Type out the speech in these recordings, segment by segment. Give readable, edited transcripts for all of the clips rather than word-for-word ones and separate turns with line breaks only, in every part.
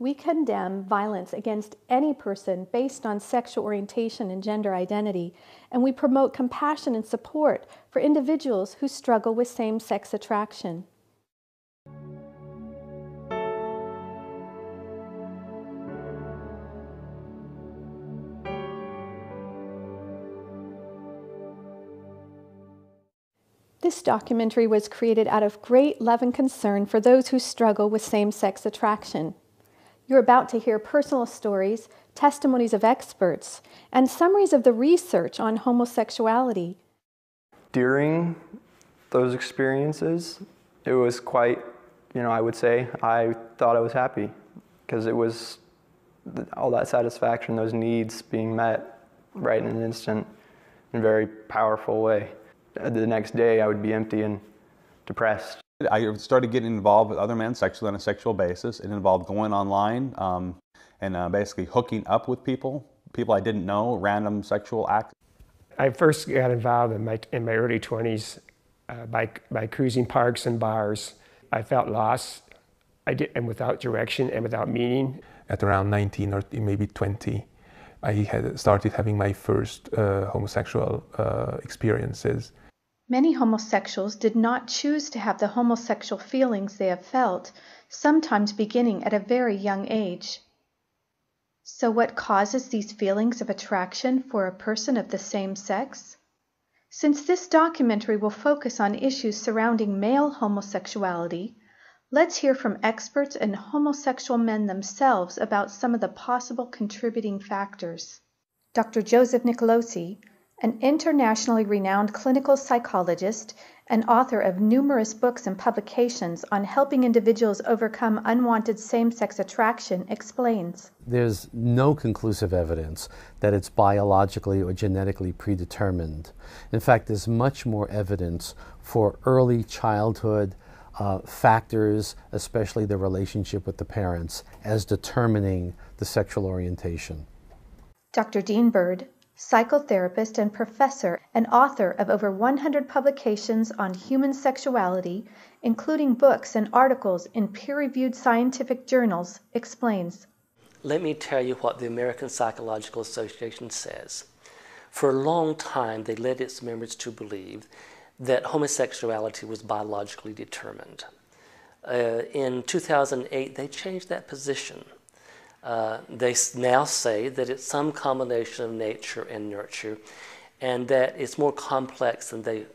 We condemn violence against any person based on sexual orientation and gender identity, and we promote compassion and support for individuals who struggle with same-sex attraction. This documentary was created out of great love and concern for those who struggle with same-sex attraction. You're about to hear personal stories, testimonies of experts, and summaries of the research on homosexuality.
During those experiences, it was quite, I would say, I thought I was happy because it was all that satisfaction, those needs being met right in an instant in a very powerful way. The next day I would be empty and depressed.
I started getting involved with other men sexually on a sexual basis. It involved going online and basically hooking up with people I didn't know, random sexual acts.
I first got involved in my early 20s by cruising parks and bars. I felt lost and without direction and without meaning.
At around 19 or maybe 20, I had started having my first homosexual experiences.
Many homosexuals did not choose to have the homosexual feelings they have felt, sometimes beginning at a very young age. So what causes these feelings of attraction for a person of the same sex? Since this documentary will focus on issues surrounding male homosexuality, let's hear from experts and homosexual men themselves about some of the possible contributing factors. Dr. Joseph Nicolosi, an internationally renowned clinical psychologist and author of numerous books and publications on helping individuals overcome unwanted same-sex attraction, explains.
There's no conclusive evidence that it's biologically or genetically predetermined. In fact, there's much more evidence for early childhood factors, especially the relationship with the parents, as determining the sexual orientation.
Dr. Dean Bird, psychotherapist and professor and author of over 100 publications on human sexuality, including books and articles in peer-reviewed scientific journals, explains.
Let me tell you what the American Psychological Association says. For a long time, they led its members to believe that homosexuality was biologically determined. In 2008, they changed that position. They now say that it's some combination of nature and nurture, and that it's more complex than they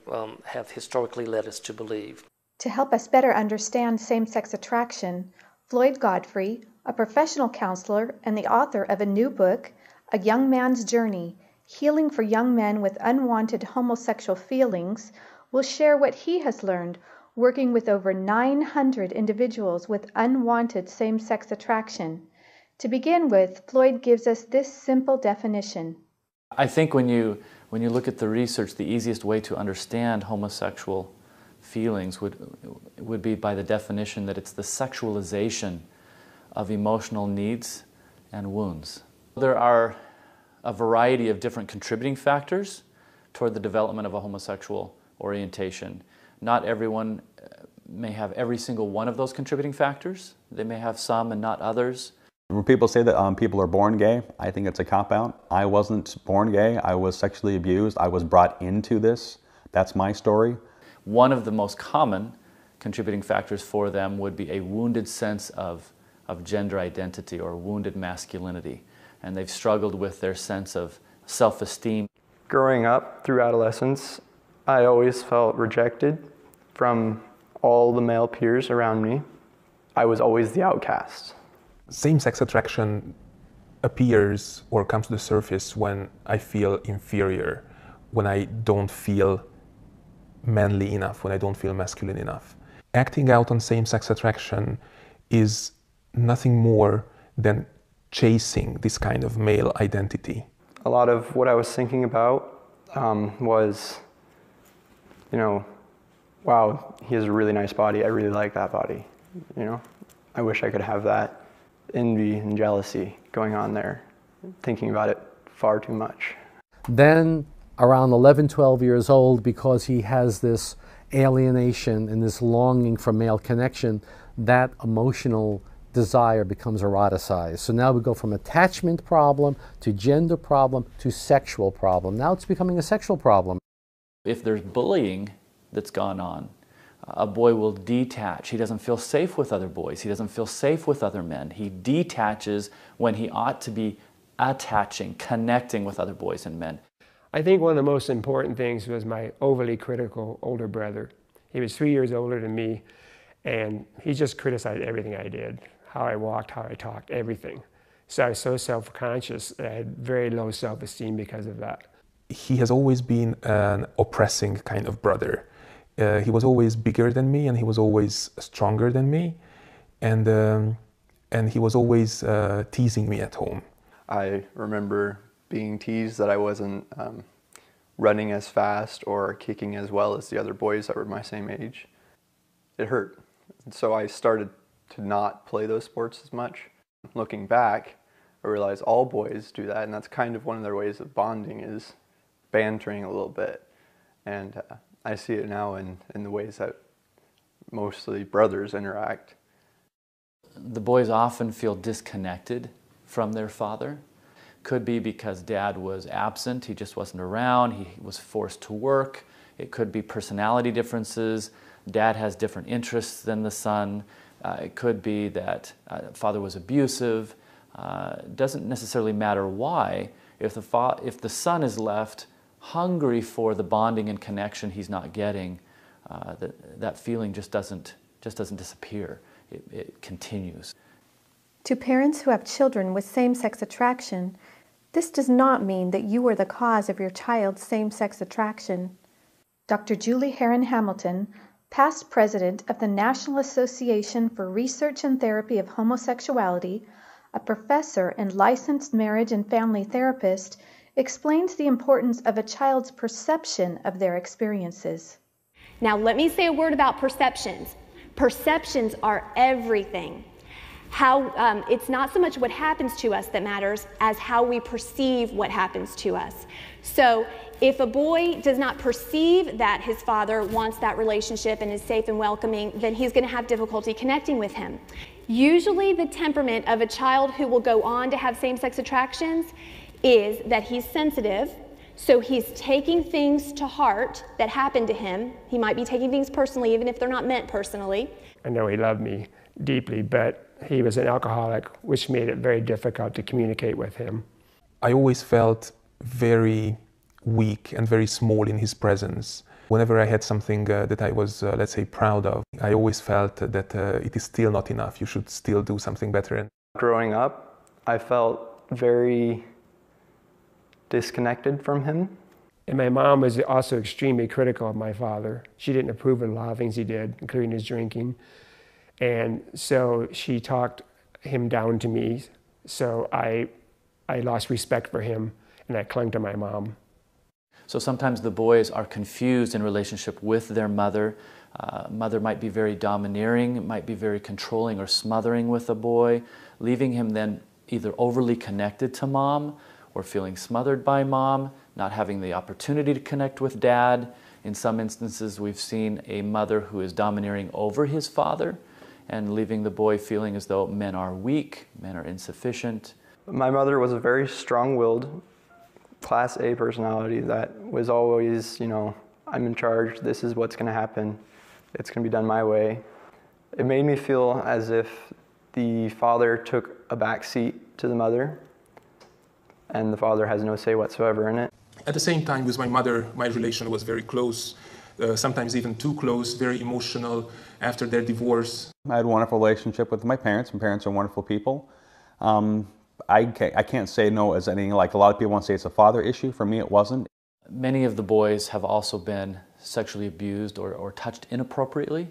have historically led us to believe.
To help us better understand same-sex attraction, Floyd Godfrey, a professional counselor and the author of a new book, A Young Man's Journey, Healing for Young Men with Unwanted Homosexual Feelings, will share what he has learned working with over 900 individuals with unwanted same-sex attraction. To begin with, Floyd gives us this simple definition.
I think when you look at the research, the easiest way to understand homosexual feelings would be by the definition that it's the sexualization of emotional needs and wounds. There are a variety of different contributing factors toward the development of a homosexual orientation. Not everyone may have every single one of those contributing factors. They may have some and not others.
When people say that people are born gay, I think it's a cop-out. I wasn't born gay. I was sexually abused. I was brought into this. That's my story.
One of the most common contributing factors for them would be a wounded sense of gender identity or wounded masculinity. And they've struggled with their sense of self-esteem.
Growing up through adolescence, I always felt rejected from all the male peers around me. I was always the outcast.
Same-sex attraction appears or comes to the surface when I feel inferior, when I don't feel manly enough, when I don't feel masculine enough. Acting out on same-sex attraction is nothing more than chasing this kind of male identity.
A lot of what I was thinking about was, wow, he has a really nice body. I really like that body. I wish I could have that. Envy and jealousy going on there, thinking about it far too much.
Then around 11, 12 years old, because he has this alienation and this longing for male connection, that emotional desire becomes eroticized. So now we go from attachment problem to gender problem to sexual problem. Now it's becoming a sexual problem.
If there's bullying that's gone on, a boy will detach. He doesn't feel safe with other boys. He doesn't feel safe with other men. He detaches when he ought to be attaching, connecting with other boys and men.
I think one of the most important things was my overly critical older brother. He was 3 years older than me, and he just criticized everything I did, how I walked, how I talked, everything. So I was so self-conscious that I had very low self-esteem because of that.
He has always been an oppressing kind of brother. He was always bigger than me, and he was always stronger than me, and he was always teasing me at home.
I remember being teased that I wasn't running as fast or kicking as well as the other boys that were my same age. It hurt. So I started to not play those sports as much. Looking back, I realized all boys do that, and that's kind of one of their ways of bonding, is bantering a little bit. And I see it now in the ways that mostly brothers interact.
The boys often feel disconnected from their father. Could be because dad was absent, he just wasn't around, he was forced to work. It could be personality differences. Dad has different interests than the son. It could be that father was abusive. It doesn't necessarily matter why. If the son is left hungry for the bonding and connection he's not getting, that feeling just doesn't disappear. It continues.
To parents who have children with same-sex attraction, this does not mean that you are the cause of your child's same-sex attraction. Dr. Julie Heron Hamilton, past president of the National Association for Research and Therapy of Homosexuality, a professor and licensed marriage and family therapist, explains the importance of a child's perception of their experiences.
Now let me say a word about perceptions. Perceptions are everything. It's not so much what happens to us that matters as how we perceive what happens to us. So if a boy does not perceive that his father wants that relationship and is safe and welcoming, then he's going to have difficulty connecting with him. Usually the temperament of a child who will go on to have same-sex attractions is that he's sensitive, so he's taking things to heart that happened to him. He might be taking things personally, even if they're not meant personally.
I know he loved me deeply, but he was an alcoholic, which made it very difficult to communicate with him.
I always felt very weak and very small in his presence. Whenever I had something that I was, let's say, proud of, I always felt that it is still not enough. You should still do something better.
Growing up, I felt very disconnected from him.
And my mom was also extremely critical of my father. She didn't approve of a lot of things he did, including his drinking. And so she talked him down to me. So I lost respect for him, and I clung to my mom.
So sometimes the boys are confused in relationship with their mother. Mother might be very domineering, might be very controlling or smothering with the boy, leaving him then either overly connected to mom or feeling smothered by mom, not having the opportunity to connect with dad. In some instances, we've seen a mother who is domineering over his father and leaving the boy feeling as though men are weak, men are insufficient.
My mother was a very strong-willed, Class A personality that was always, I'm in charge, this is what's going to happen, it's going to be done my way. It made me feel as if the father took a back seat to the mother, and the father has no say whatsoever in it.
At the same time, with my mother, my relation was very close, sometimes even too close, very emotional after their divorce.
I had a wonderful relationship with my parents. My parents are wonderful people. I can't say no as anything like a lot of people want to say it's a father issue. For me, it wasn't.
Many of the boys have also been sexually abused or touched inappropriately.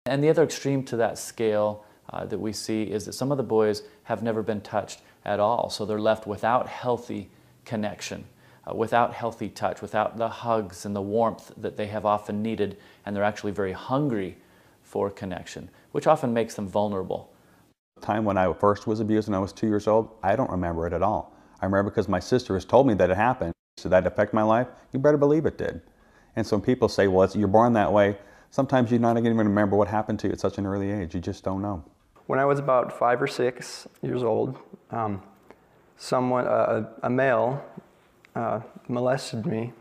And the other extreme to that scale that we see is that some of the boys have never been touched at all. So they're left without healthy connection, without healthy touch, without the hugs and the warmth that they have often needed, and they're actually very hungry for connection, which often makes them vulnerable.
The time when I first was abused when I was 2 years old, I don't remember it at all. I remember because my sister has told me that it happened. Did that affect my life? You better believe it did. And so when people say, well, you're born that way, sometimes you're not even remember what happened to you at such an early age. You just don't know.
When I was about 5 or 6 years old, a male molested me.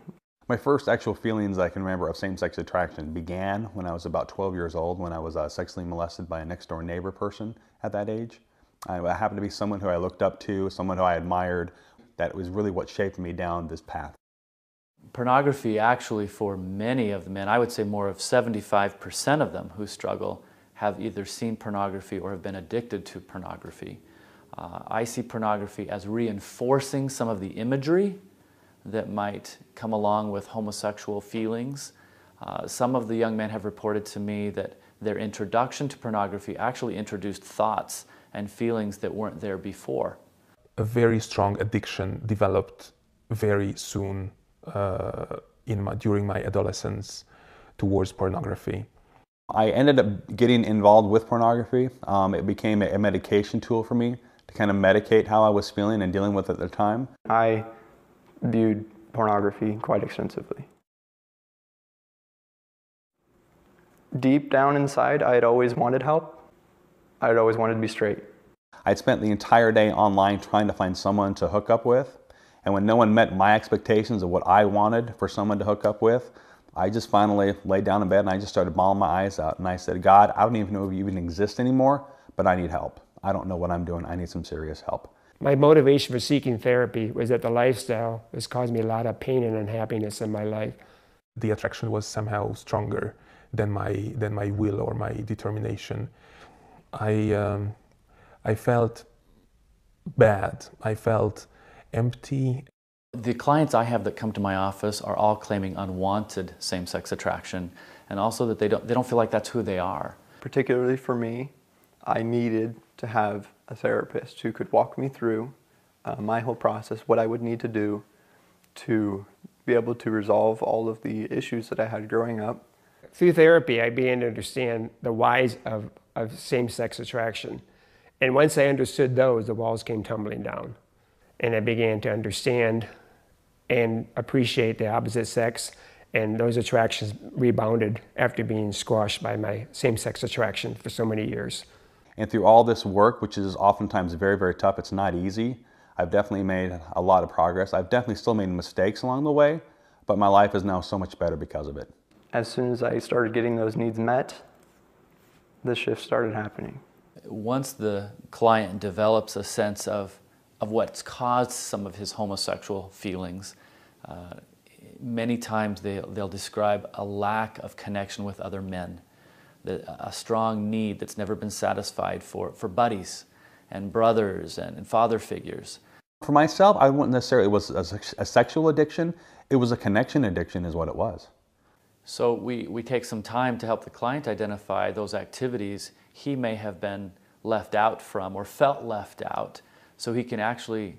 My first actual feelings I can remember of same-sex attraction began when I was about 12 years old, when I was sexually molested by a next-door neighbor person at that age. I happened to be someone who I looked up to, someone who I admired. That was really what shaped me down this path.
Pornography actually, for many of the men, I would say more of 75% of them who struggle, have either seen pornography or have been addicted to pornography. I see pornography as reinforcing some of the imagery that might come along with homosexual feelings. Some of the young men have reported to me that their introduction to pornography actually introduced thoughts and feelings that weren't there before.
A very strong addiction developed very soon during my adolescence towards pornography.
I ended up getting involved with pornography. It became a medication tool for me to kind of medicate how I was feeling and dealing with it at the time.
I viewed pornography quite extensively. Deep down inside, I had always wanted help. I had always wanted to be straight.
I'd spent the entire day online trying to find someone to hook up with, and when no one met my expectations of what I wanted for someone to hook up with, I just finally laid down in bed and I just started bawling my eyes out, and I said, God, I don't even know if you even exist anymore, but I need help. I don't know what I'm doing. I need some serious help.
My motivation for seeking therapy was that the lifestyle was causing me a lot of pain and unhappiness in my life.
The attraction was somehow stronger than my will or my determination. I felt bad. I felt empty.
The clients I have that come to my office are all claiming unwanted same-sex attraction, and also that they don't feel like that's who they are.
Particularly for me, I needed to have a therapist who could walk me through my whole process, what I would need to do to be able to resolve all of the issues that I had growing up.
Through therapy, I began to understand the whys of same-sex attraction. And once I understood those, the walls came tumbling down. And I began to understand and appreciate the opposite sex, and those attractions rebounded after being squashed by my same-sex attraction for so many years.
And through all this work, which is oftentimes very, very tough, it's not easy, I've definitely made a lot of progress. I've definitely still made mistakes along the way, but my life is now so much better because of it.
As soon as I started getting those needs met, the shift started happening.
Once the client develops a sense of what's caused some of his homosexual feelings, many times they'll describe a lack of connection with other men, a strong need that's never been satisfied for buddies and brothers and father figures.
For myself, I wouldn't necessarily, it was a sexual addiction, it was a connection addiction is what it was.
So we take some time to help the client identify those activities he may have been left out from or felt left out, so he can actually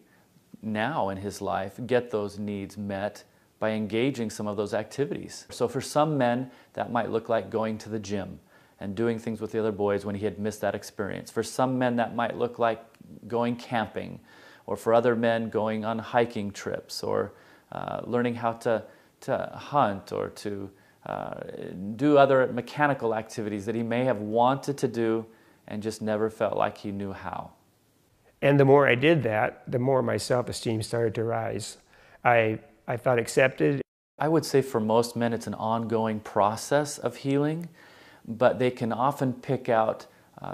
now in his life get those needs met by engaging some of those activities. So for some men, that might look like going to the gym and doing things with the other boys when he had missed that experience. For some men, that might look like going camping, or for other men, going on hiking trips, or learning how to hunt, or to do other mechanical activities that he may have wanted to do and just never felt like he knew how.
And the more I did that, the more my self-esteem started to rise. I felt accepted.
I would say for most men it's an ongoing process of healing, but they can often pick out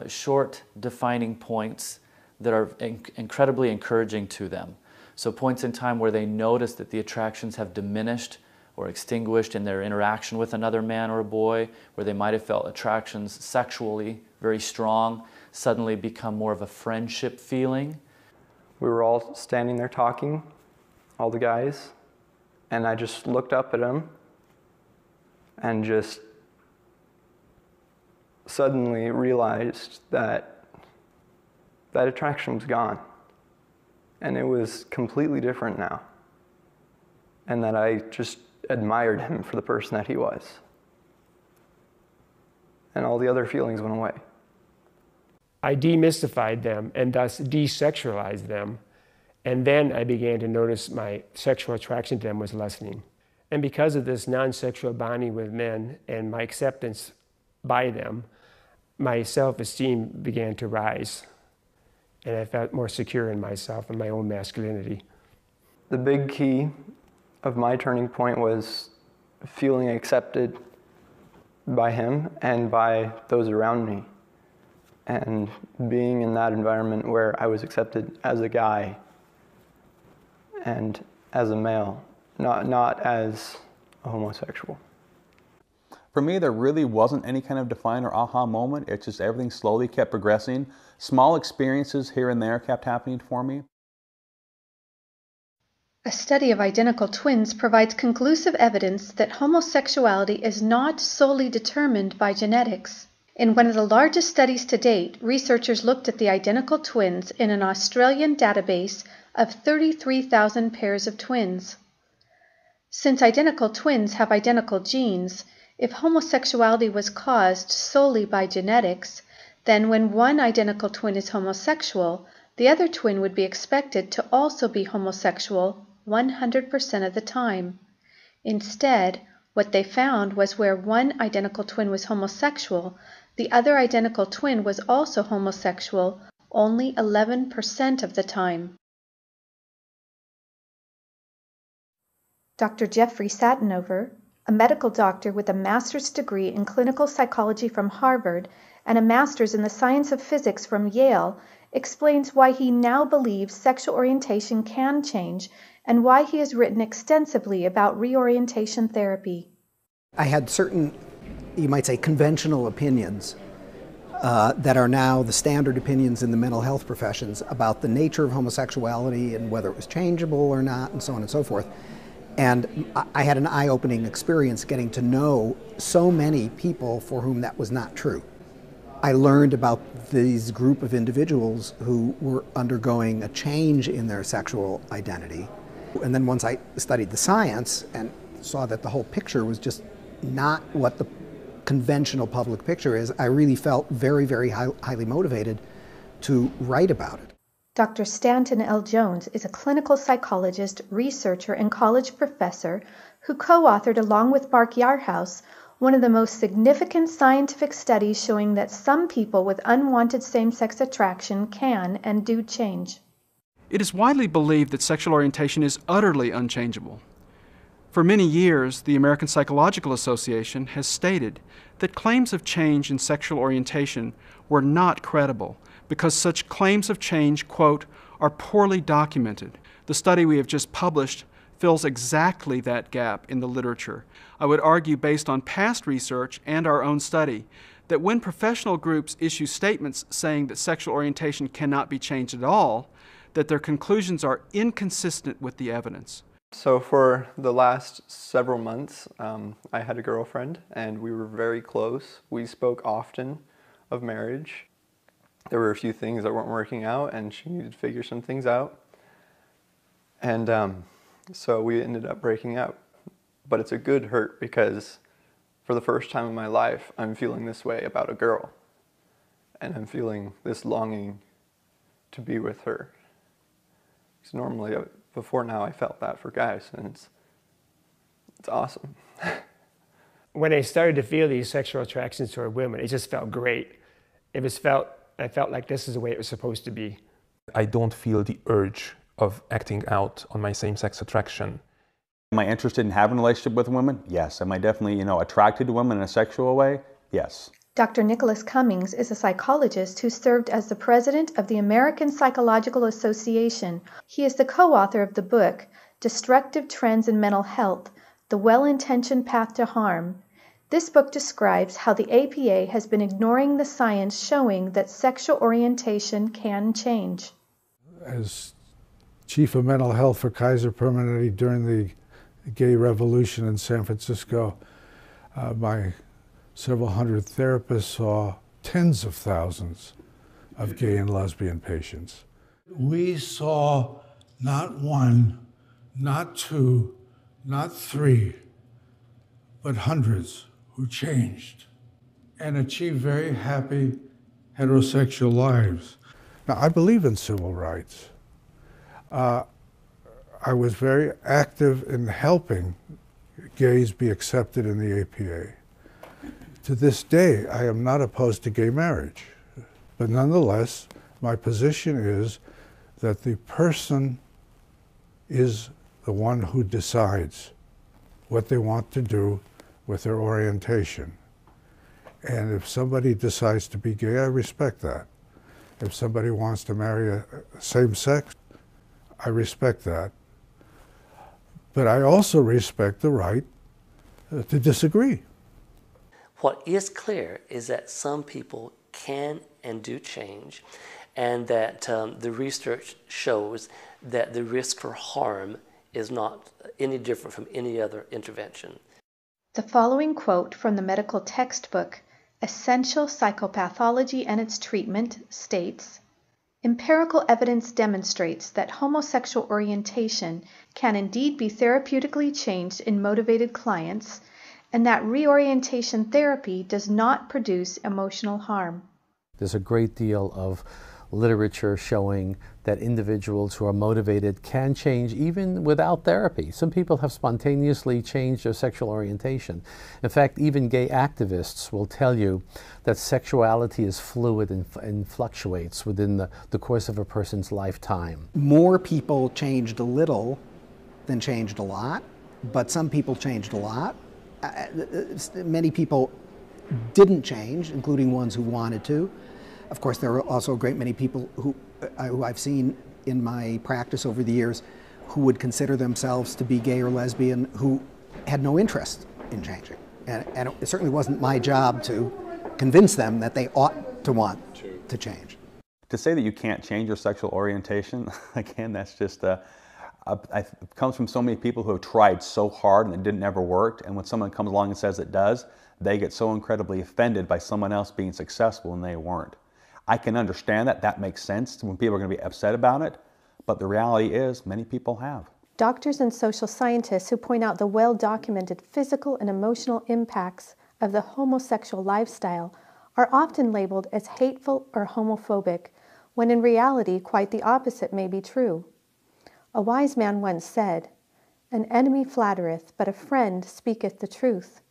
short defining points that are incredibly encouraging to them. So points in time where they notice that the attractions have diminished or extinguished in their interaction with another man or a boy, where they might have felt attractions sexually very strong, suddenly become more of a friendship feeling.
We were all standing there talking, all the guys, and I just looked up at him and just suddenly realized that that attraction was gone. And it was completely different now. And that I just admired him for the person that he was. And all the other feelings went away.
I demystified them and thus desexualized them. And then I began to notice my sexual attraction to them was lessening. And because of this non-sexual bonding with men and my acceptance by them, my self-esteem began to rise, and I felt more secure in myself and my own masculinity.
The big key of my turning point was feeling accepted by him and by those around me, and being in that environment where I was accepted as a guy and as a male, not as a homosexual.
For me, there really wasn't any kind of define or aha moment. It's just everything slowly kept progressing. Small experiences here and there kept happening for me.
A study of identical twins provides conclusive evidence that homosexuality is not solely determined by genetics. In one of the largest studies to date, researchers looked at the identical twins in an Australian database of 33,000 pairs of twins. Since identical twins have identical genes, if homosexuality was caused solely by genetics, then when one identical twin is homosexual, the other twin would be expected to also be homosexual 100% of the time. Instead, what they found was where one identical twin was homosexual, the other identical twin was also homosexual only 11% of the time. Dr. Jeffrey Satinover, a medical doctor with a master's degree in clinical psychology from Harvard and a master's in the science of physics from Yale, explains why he now believes sexual orientation can change and why he has written extensively about reorientation therapy.
I had certain, you might say, conventional opinions that are now the standard opinions in the mental health professions about the nature of homosexuality and whether it was changeable or not, and so on and so forth. And I had an eye-opening experience getting to know so many people for whom that was not true. I learned about these group of individuals who were undergoing a change in their sexual identity. And then once I studied the science and saw that the whole picture was just not what the conventional public picture is, I really felt very, very highly motivated to write about it.
Dr. Stanton L. Jones is a clinical psychologist, researcher, and college professor who co-authored, along with Mark Yarhouse, one of the most significant scientific studies showing that some people with unwanted same-sex attraction can and do change.
It is widely believed that sexual orientation is utterly unchangeable. For many years, the American Psychological Association has stated that claims of change in sexual orientation were not credible because such claims of change, quote, are poorly documented. The study we have just published fills exactly that gap in the literature. I would argue, based on past research and our own study, that when professional groups issue statements saying that sexual orientation cannot be changed at all, that their conclusions are inconsistent with the evidence.
So for the last several months, I had a girlfriend and we were very close. We spoke often of marriage. There were a few things that weren't working out and she needed to figure some things out. And so we ended up breaking up. But it's a good hurt because for the first time in my life, I'm feeling this way about a girl. And I'm feeling this longing to be with her. Because normally, before now, I felt that for guys, and it's awesome.
When I started to feel these sexual attractions toward women, it just felt great. I felt like this is the way it was supposed to be.
I don't feel the urge of acting out on my same-sex attraction.
Am I interested in having a relationship with women? Yes. Am I definitely, attracted to women in a sexual way? Yes.
Dr. Nicholas Cummings is a psychologist who served as the president of the American Psychological Association. He is the co-author of the book, Destructive Trends in Mental Health, The Well-Intentioned Path to Harm. This book describes how the APA has been ignoring the science showing that sexual orientation can change.
As chief of mental health for Kaiser Permanente during the gay revolution in San Francisco, my several hundred therapists saw tens of thousands of gay and lesbian patients. We saw not one, not two, not three, but hundreds who changed and achieved very happy heterosexual lives. Now, I believe in civil rights. I was very active in helping gays be accepted in the APA. To this day, I am not opposed to gay marriage, but nonetheless, my position is that the person is the one who decides what they want to do with their orientation. And if somebody decides to be gay, I respect that. If somebody wants to marry a same sex, I respect that. But I also respect the right to disagree.
What is clear is that some people can and do change, and that the research shows that the risk for harm is not any different from any other intervention.
The following quote from the medical textbook, Essential Psychopathology and Its Treatment, states, "Empirical evidence demonstrates that homosexual orientation can indeed be therapeutically changed in motivated clients, and that reorientation therapy does not produce emotional harm."
There's a great deal of literature showing that individuals who are motivated can change even without therapy. Some people have spontaneously changed their sexual orientation. In fact, even gay activists will tell you that sexuality is fluid and fluctuates within the course of a person's lifetime.
More people changed a little than changed a lot, but some people changed a lot. Many people didn't change, including ones who wanted to. Of course, there are also a great many people who I've seen in my practice over the years who would consider themselves to be gay or lesbian who had no interest in changing. And it certainly wasn't my job to convince them that they ought to want to change.
To say that you can't change your sexual orientation, again, that's just it comes from so many people who have tried so hard and it didn't ever work. And when someone comes along and says it does, they get so incredibly offended by someone else being successful and they weren't. I can understand that. That makes sense when people are going to be upset about it. But the reality is many people have.
Doctors and social scientists who point out the well-documented physical and emotional impacts of the homosexual lifestyle are often labeled as hateful or homophobic, when in reality quite the opposite may be true. A wise man once said, "An enemy flattereth, but a friend speaketh the truth."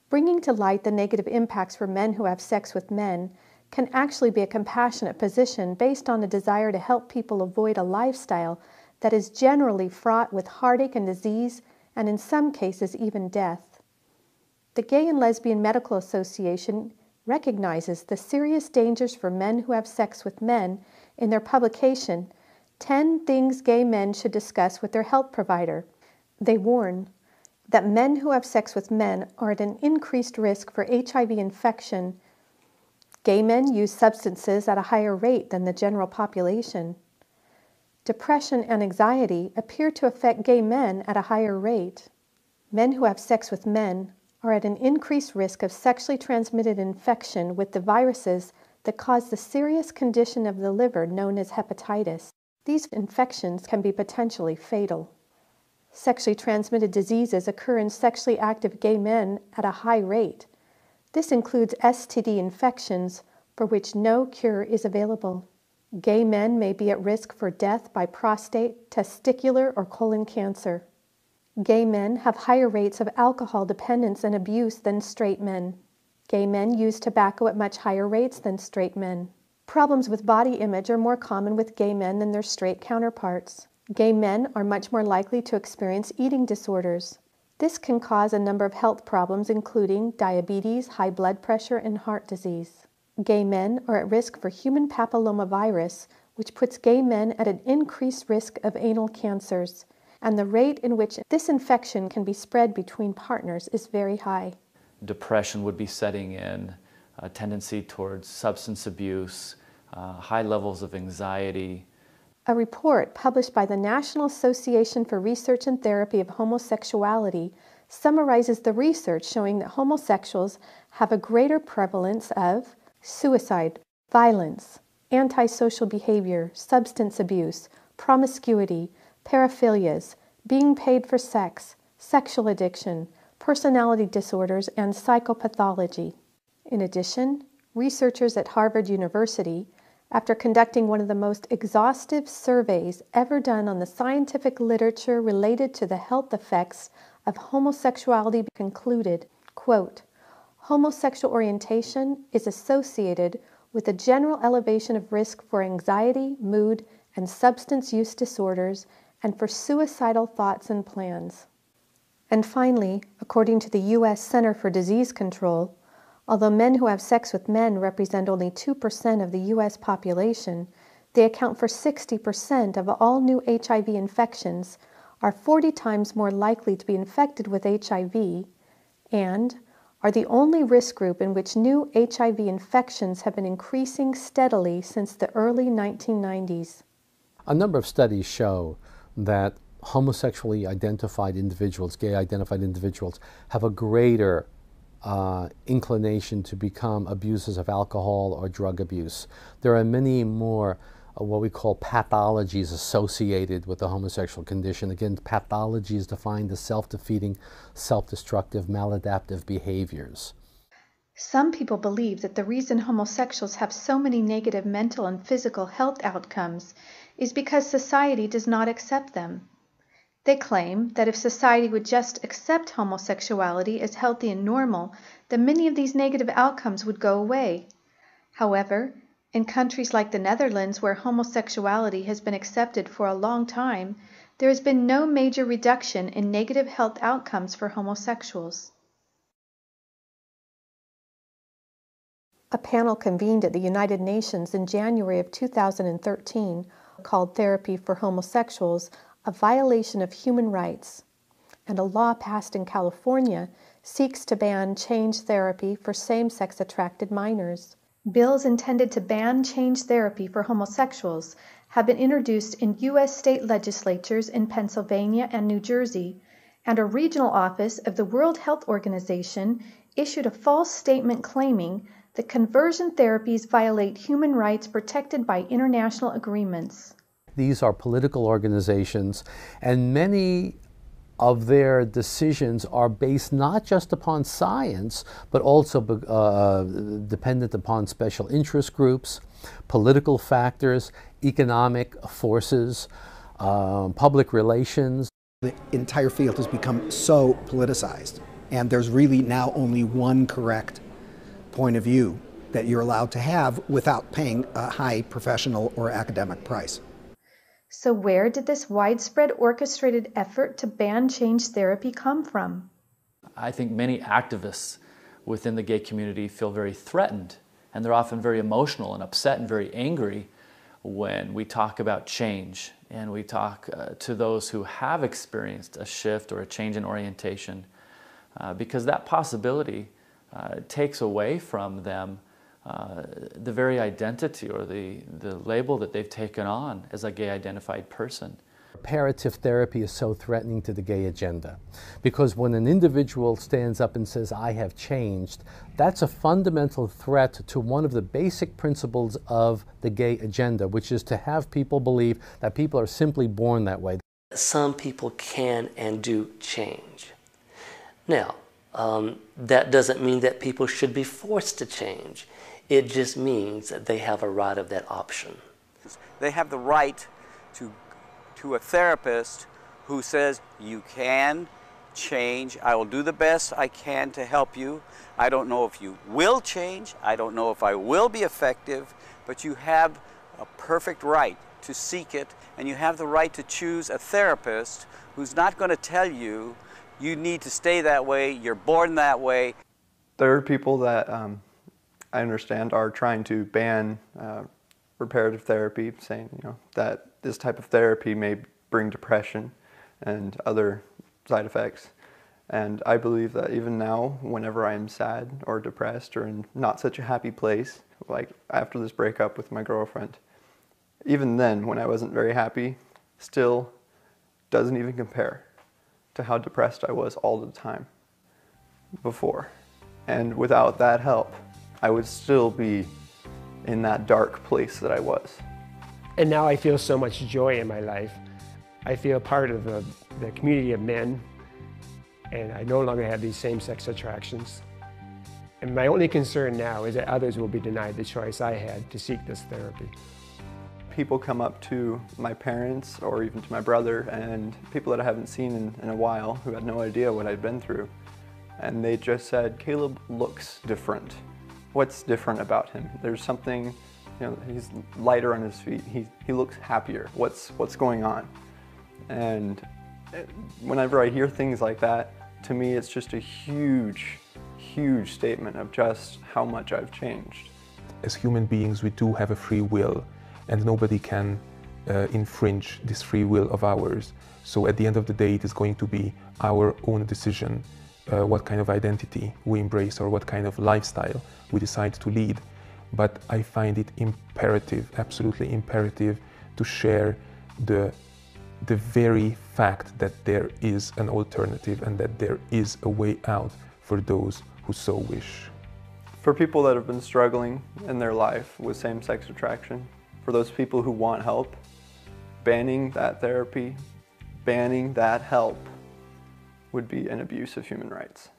Bringing to light the negative impacts for men who have sex with men can actually be a compassionate position based on a desire to help people avoid a lifestyle that is generally fraught with heartache and disease, and in some cases even death. The Gay and Lesbian Medical Association recognizes the serious dangers for men who have sex with men in their publication, 10 Things Gay Men Should Discuss with Their Health Provider. They warn that men who have sex with men are at an increased risk for HIV infection. Gay men use substances at a higher rate than the general population. Depression and anxiety appear to affect gay men at a higher rate. Men who have sex with men are at an increased risk of sexually transmitted infection with the viruses that cause the serious condition of the liver known as hepatitis. These infections can be potentially fatal. Sexually transmitted diseases occur in sexually active gay men at a high rate. This includes STD infections for which no cure is available. Gay men may be at risk for death by prostate, testicular, or colon cancer. Gay men have higher rates of alcohol dependence and abuse than straight men. Gay men use tobacco at much higher rates than straight men. Problems with body image are more common with gay men than their straight counterparts. Gay men are much more likely to experience eating disorders. This can cause a number of health problems, including diabetes, high blood pressure, and heart disease. Gay men are at risk for human papillomavirus, which puts gay men at an increased risk of anal cancers, and the rate in which this infection can be spread between partners is very high.
Depression would be setting in, a tendency towards substance abuse, high levels of anxiety.
A report published by the National Association for Research and Therapy of Homosexuality summarizes the research showing that homosexuals have a greater prevalence of suicide, violence, antisocial behavior, substance abuse, promiscuity, paraphilias, being paid for sex, sexual addiction, personality disorders, and psychopathology. In addition, researchers at Harvard University, after conducting one of the most exhaustive surveys ever done on the scientific literature related to the health effects of homosexuality, concluded, quote, homosexual orientation is associated with a general elevation of risk for anxiety, mood, and substance use disorders, and for suicidal thoughts and plans. And finally, according to the U.S. Center for Disease Control, although men who have sex with men represent only 2% of the U.S. population, they account for 60% of all new HIV infections, are 40 times more likely to be infected with HIV, and are the only risk group in which new HIV infections have been increasing steadily since the early 1990s.
A number of studies show that homosexually identified individuals, gay identified individuals, have a greater inclination to become abusers of alcohol or drug abuse. There are many more what we call pathologies associated with the homosexual condition. Again, pathology is defined as self-defeating, self-destructive, maladaptive behaviors.
Some people believe that the reason homosexuals have so many negative mental and physical health outcomes is because society does not accept them. They claim that if society would just accept homosexuality as healthy and normal, then many of these negative outcomes would go away. However, in countries like the Netherlands, where homosexuality has been accepted for a long time, there has been no major reduction in negative health outcomes for homosexuals.
A panel convened at the United Nations in January of 2013 called Therapy for Homosexuals a violation of human rights, and a law passed in California seeks to ban change therapy for same-sex attracted minors.
Bills intended to ban change therapy for homosexuals have been introduced in U.S. state legislatures in Pennsylvania and New Jersey, and a regional office of the World Health Organization issued a false statement claiming that conversion therapies violate human rights protected by international agreements.
These are political organizations, and many of their decisions are based not just upon science, but also dependent upon special interest groups, political factors, economic forces, public relations.
The entire field has become so politicized, and there's really now only one correct point of view that you're allowed to have without paying a high professional or academic price.
So where did this widespread orchestrated effort to ban change therapy come from?
I think many activists within the gay community feel very threatened, and they're often very emotional and upset and very angry when we talk about change and we talk to those who have experienced a shift or a change in orientation, because that possibility takes away from them the very identity or the label that they've taken on as a gay identified person.
Reparative therapy is so threatening to the gay agenda because when an individual stands up and says, I have changed, that's a fundamental threat to one of the basic principles of the gay agenda, which is to have people believe that people are simply born that way.
Some people can and do change. Now, that doesn't mean that people should be forced to change. It just means that they have a right of that option.
They have the right to a therapist who says, you can change. I will do the best I can to help you. I don't know if you will change. I don't know if I will be effective, but you have a perfect right to seek it, and you have the right to choose a therapist who's not going to tell you you need to stay that way, you're born that way.
There are people that I understand are trying to ban reparative therapy, saying that this type of therapy may bring depression and other side effects. And I believe that even now, whenever I am sad or depressed or in not such a happy place, like after this breakup with my girlfriend, even then when I wasn't very happy, still doesn't even compare to how depressed I was all the time before. And without that help, I would still be in that dark place that I was.
And now I feel so much joy in my life. I feel part of the community of men, and I no longer have these same-sex attractions. And my only concern now is that others will be denied the choice I had to seek this therapy.
People come up to my parents or even to my brother and people that I haven't seen in a while who had no idea what I'd been through. and they just said, Caleb looks different. What's different about him? There's something, you know, he's lighter on his feet. He looks happier. What's going on? And whenever I hear things like that, to me it's just a huge, huge statement of just how much I've changed.
As human beings, we do have a free will, and nobody can infringe this free will of ours. So at the end of the day, it is going to be our own decision what kind of identity we embrace or what kind of lifestyle we decide to lead. But I find it imperative, absolutely imperative, to share the very fact that there is an alternative and that there is a way out for those who so wish.
For people that have been struggling in their life with same-sex attraction, for those people who want help, banning that therapy, banning that help would be an abuse of human rights.